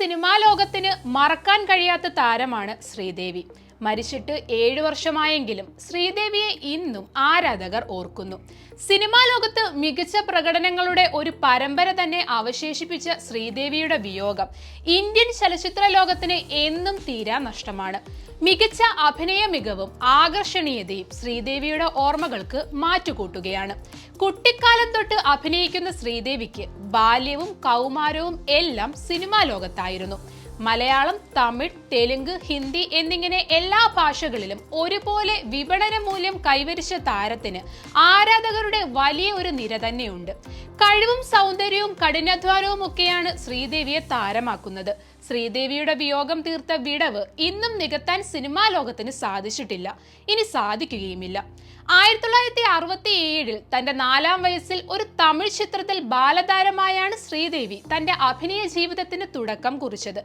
Cinema ലോകത്തിന് മറക്കാൻ കഴിയാത്ത താരമാണ് ശ്രീദേവി. മരിച്ചിട്ട് 7 വർഷമായെങ്കിലും ശ്രീദേവിയെ ഇന്നും ആരാധകർ ഓർക്കുന്നു. സിനിമാ ലോകത്ത് മികച്ച പ്രകടനങ്ങളുടെ ഒരു പരമ്പര തന്നെ അവശേഷിപ്പിച്ച ശ്രീദേവിയുടെ വിയോഗം ഇന്ത്യൻ ചലച്ചിത്ര ലോകത്തിന് എന്നും തീരാ നഷ്ടമാണ്. മികച്ച അഭിനയ മികവും ആകർഷണീയതയും ശ്രീദേവിയുടെ ഓർമ്മകൾക്ക് മാറ്റുകൂട്ടുകയാണ്. കുട്ടിക്കാലം തൊട്ട് അഭിനയിക്കുന്ന ശ്രീദേവിക്ക് ബാല്യവും കൗമാരവും എല്ലാം സിനിമാ ലോകത്തായിരുന്നു. മലയാളം, തമിഴ്, തെലുങ്ക്, ഹിന്ദി എന്നിങ്ങനെ എല്ലാ ഭാഷകളിലും ഒരുപോലെ വിപണന മൂല്യം കൈവരിച്ച താരത്തിന് ആരാധകരുടെ വലിയ ഒരു നിര തന്നെയുണ്ട്. കഴിവും സൗന്ദര്യവും കഠിനാധ്വാനവും ഒക്കെയാണ് ശ്രീദേവിയെ താരമാക്കുന്നത്. ശ്രീദേവിയുടെ വിയോഗം തീർത്ത വിടവ് ഇന്നും നികത്താൻ സിനിമാ ലോകത്തിന് സാധിച്ചിട്ടില്ല, ഇനി സാധിക്കുകയുമില്ല. 1967 തന്റെ 4-ാം വയസ്സിൽ ഒരു തമിഴ് ചിത്രത്തിൽ ബാലതാരമായാണ് ശ്രീദേവി തന്റെ അഭിനയ ജീവിതത്തിന് തുടക്കം കുറിച്ചത്.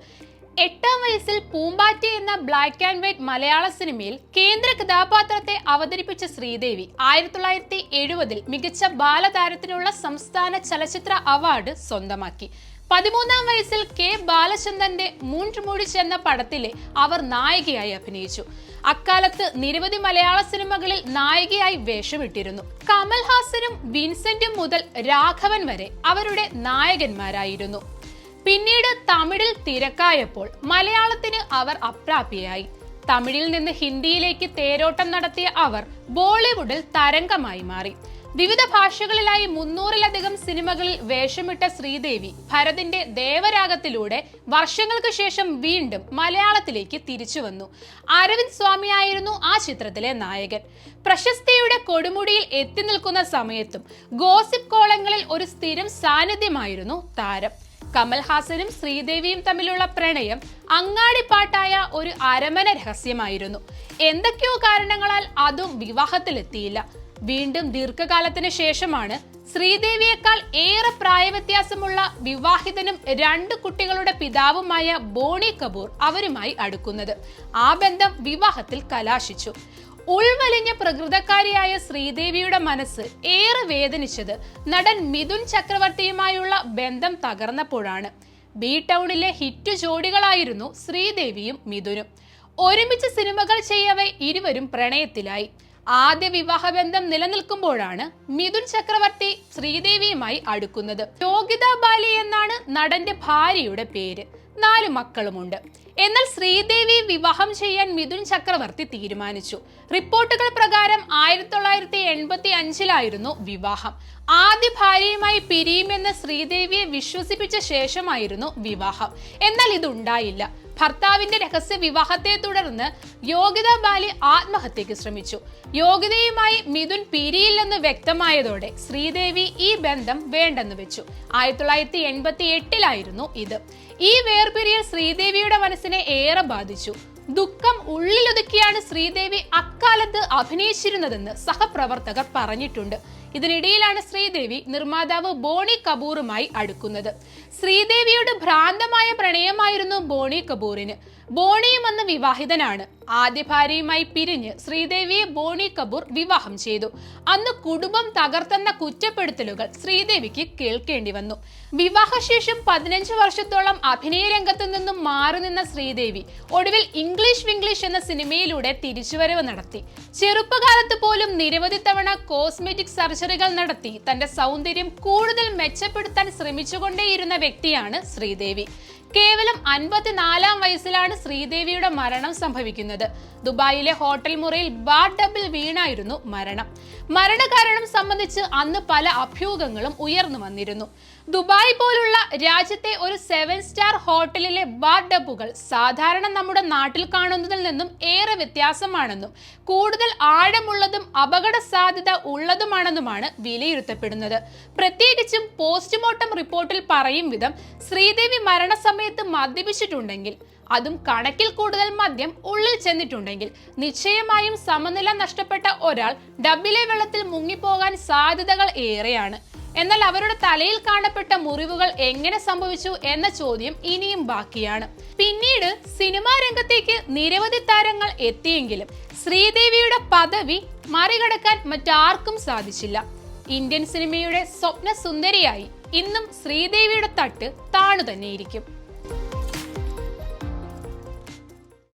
8-ാം വയസ്സിൽ പൂമ്പാറ്റി എന്ന ബ്ലാക്ക് ആൻഡ് വൈറ്റ് മലയാള സിനിമയിൽ കേന്ദ്ര കഥാപാത്രത്തെ അവതരിപ്പിച്ച ശ്രീദേവി 1970 മികച്ച ബാലതാരത്തിനുള്ള സംസ്ഥാന ചലച്ചിത്ര അവാർഡ് സ്വന്തമാക്കി. 13-ാം വയസ്സിൽ കെ ബാലചന്ദ്രന്റെ മൂഞ്ച് മുഴിച്ച് എന്ന പടത്തിലെ അവർ നായികയായി അഭിനയിച്ചു. അക്കാലത്ത് നിരവധി മലയാള സിനിമകളിൽ നായികയായി വേഷമിട്ടിരുന്നു. കമൽഹാസനും വിൻസെന്റും മുതൽ രാഘവൻ വരെ അവരുടെ നായകന്മാരായിരുന്നു. പിന്നീട് തമിഴിൽ തിരക്കായപ്പോൾ മലയാളത്തിന് അവർ അപ്രാപ്യയായി. തമിഴിൽ നിന്ന് ഹിന്ദിയിലേക്ക് തേരോട്ടം നടത്തിയ അവർ ബോളിവുഡിൽ തരംഗമായി മാറി. വിവിധ ഭാഷകളിലായി 300-ലധികം സിനിമകളിൽ വേഷമിട്ട ശ്രീദേവി ഭരതിന്റെ ദേവരാഗത്തിലൂടെ വർഷങ്ങൾക്ക് ശേഷം വീണ്ടും മലയാളത്തിലേക്ക് തിരിച്ചു വന്നു. അരവിന്ദ് സ്വാമിയായിരുന്നു ആ ചിത്രത്തിലെ നായകൻ. പ്രശസ്തിയുടെ കൊടുമുടിയിൽ എത്തി നിൽക്കുന്ന സമയത്തും ഗോസിപ്പ് കോളങ്ങളിൽ ഒരു സ്ഥിരം സാന്നിധ്യമായിരുന്നു താരം. കമൽഹാസനും ശ്രീദേവിയും തമ്മിലുള്ള പ്രണയം അങ്ങാടിപ്പാട്ടായ ഒരു അരമന രഹസ്യമായിരുന്നു. എന്തൊക്കെയോ കാരണങ്ങളാൽ അതും വിവാഹത്തിലെത്തിയില്ല. വീണ്ടും ദീർഘകാലത്തിന് ശേഷമാണ് ശ്രീദേവിയേക്കാൾ ഏറെ പ്രായവ്യത്യാസമുള്ള വിവാഹിതനും 2 കുട്ടികളുടെ പിതാവുമായ ബോണി കപൂർ അവരുമായി അടുക്കുന്നത്. ആ ബന്ധം വിവാഹത്തിൽ കലാശിച്ചു. ഉൾവലിഞ്ഞ പ്രകൃതക്കാരിയായ ശ്രീദേവിയുടെ മനസ്സ് ഏറെ വേദനിച്ചത് നടൻ മിഥുൻ ചക്രവർത്തിയുമായുള്ള ബന്ധം തകർന്നപ്പോഴാണ്. ബി ടൗണിലെ ഹിറ്റ് ജോഡികളായിരുന്നു ശ്രീദേവിയും മിഥുനും. ഒരുമിച്ച് സിനിമകൾ ചെയ്യവേ ഇരുവരും പ്രണയത്തിലായി. ആദ്യ വിവാഹബന്ധം നിലനിൽക്കുമ്പോഴാണ് മിഥുൻ ചക്രവർത്തി ശ്രീദേവിയുമായി അടുക്കുന്നത്. യോഗ്യത ബാലി എന്നാണ് നടന്റെ ഭാര്യയുടെ പേര്. 4 മക്കളുമുണ്ട്. എന്നാൽ ശ്രീദേവി വിവാഹം ചെയ്യാൻ മിഥുൻ ചക്രവർത്തി തീരുമാനിച്ചു. റിപ്പോർട്ടുകൾ പ്രകാരം 1985 വിവാഹം. ആദ്യ ഭാര്യയുമായി പിരിയുമെന്ന് ശ്രീദേവിയെ വിശ്വസിപ്പിച്ച ശേഷമായിരുന്നു വിവാഹം. എന്നാൽ ഇതുണ്ടായില്ല. ഭർത്താവിന്റെ രഹസ്യ വിവാഹത്തെ തുടർന്ന് യോഗ്യത ബാലി ആത്മഹത്യക്ക് ശ്രമിച്ചു. യോഗ്യതയുമായി മിഥുൻ പിരിയില്ലെന്ന് വ്യക്തമായതോടെ ശ്രീദേവി ഈ ബന്ധം വേണ്ടെന്ന് വെച്ചു. 1988 ഇത്. ഈ വേർപിരിയൽ ശ്രീദേവിയുടെ മനസ്സിനെ ഏറെ ബാധിച്ചു. ദുഃഖം ഉള്ളിലൊതുക്കിയാണ് ശ്രീദേവി അക്കാലത്ത് അഭിനയിച്ചിരുന്നതെന്ന് സഹപ്രവർത്തകർ പറഞ്ഞിട്ടുണ്ട്. ഇതിനിടയിലാണ് ശ്രീദേവി നിർമ്മാതാവ് ബോണി കപൂറുമായി അടുക്കുന്നത്. ശ്രീദേവിയുടെ ഭ്രാന്തമായ പ്രണയമായിരുന്നു ബോണി കപൂറിന്. ബോണിയും അന്ന് വിവാഹിതനാണ്. ആദ്യ ഭാര്യയുമായി പിരിഞ്ഞ് ശ്രീദേവിയെ ബോണി കപൂർ വിവാഹം ചെയ്തു. അന്ന് കുടുംബം തകർത്തെന്ന കുറ്റപ്പെടുത്തലുകൾ ശ്രീദേവിക്ക് കേൾക്കേണ്ടി വന്നു. വിവാഹശേഷം 15 വർഷത്തോളം അഭിനയ രംഗത്തു നിന്നും മാറി നിന്ന ശ്രീദേവി ഒടുവിൽ ഇംഗ്ലീഷ് വിംഗ്ലീഷ് എന്ന സിനിമയിലൂടെ തിരിച്ചുവരവ് നടത്തി. ചെറുപ്പകാലത്ത് പോലും നിരവധി തവണ കോസ്മെറ്റിക് സർജറികൾ നടത്തി തന്റെ സൗന്ദര്യം കൂടുതൽ മെച്ചപ്പെടുത്താൻ ശ്രമിച്ചുകൊണ്ടേയിരുന്ന വ്യക്തിയാണ് ശ്രീദേവി. കേവലം 54-ാം വയസ്സിലാണ് ശ്രീദേവിയുടെ മരണം സംഭവിക്കുന്നത്. ദുബായിലെ ഹോട്ടൽ മുറിയിൽ ബാത്ത് ടബിൽ വീണായിരുന്നു മരണം. മരണകാരണം സംബന്ധിച്ച് അന്ന് പല അഭ്യൂഹങ്ങളും ഉയർന്നു വന്നിരുന്നു. ദുബായ് പോലുള്ള രാജ്യത്തെ ഒരു 7 സ്റ്റാർ ഹോട്ടലിലെ ബാത്ത് ടബുകൾ സാധാരണ നമ്മുടെ നാട്ടിൽ കാണുന്നതിൽ നിന്നും ഏറെ വ്യത്യാസമാണെന്നും കൂടുതൽ ആഴമുള്ളതും അപകട സാധ്യത ഉള്ളതുമാണെന്നുമാണ് വിലയിരുത്തപ്പെടുന്നത്. പ്രത്യേകിച്ചും പോസ്റ്റ്മോർട്ടം റിപ്പോർട്ടിൽ പറയും വിധം ശ്രീദേവി മരണസമയത്ത് മദ്യപിച്ചിട്ടുണ്ടെങ്കിൽ, അതും കണക്കിൽ കൂടുതൽ മദ്യം ഉള്ളിൽ ചെന്നിട്ടുണ്ടെങ്കിൽ നിശ്ചയമായും സമനില നഷ്ടപ്പെട്ട ഒരാൾ ഡബിലെ വെള്ളത്തിൽ മുങ്ങിപ്പോകാൻ സാധ്യതകൾ ഏറെയാണ്. എന്നാൽ അവരുടെ തലയിൽ കാണപ്പെട്ട മുറിവുകൾ എങ്ങനെ സംഭവിച്ചു എന്ന ചോദ്യം ഇനിയും ബാക്കിയാണ്. പിന്നീട് സിനിമാ രംഗത്തേക്ക് നിരവധി താരങ്ങൾ എത്തിയെങ്കിലും ശ്രീദേവിയുടെ പദവി മറികടക്കാൻ മറ്റാർക്കും സാധിച്ചില്ല. ഇന്ത്യൻ സിനിമയുടെ സ്വപ്ന സുന്ദരിയായി ഇന്നും ശ്രീദേവിയുടെ തട്ട് താണു തന്നെയിരിക്കും.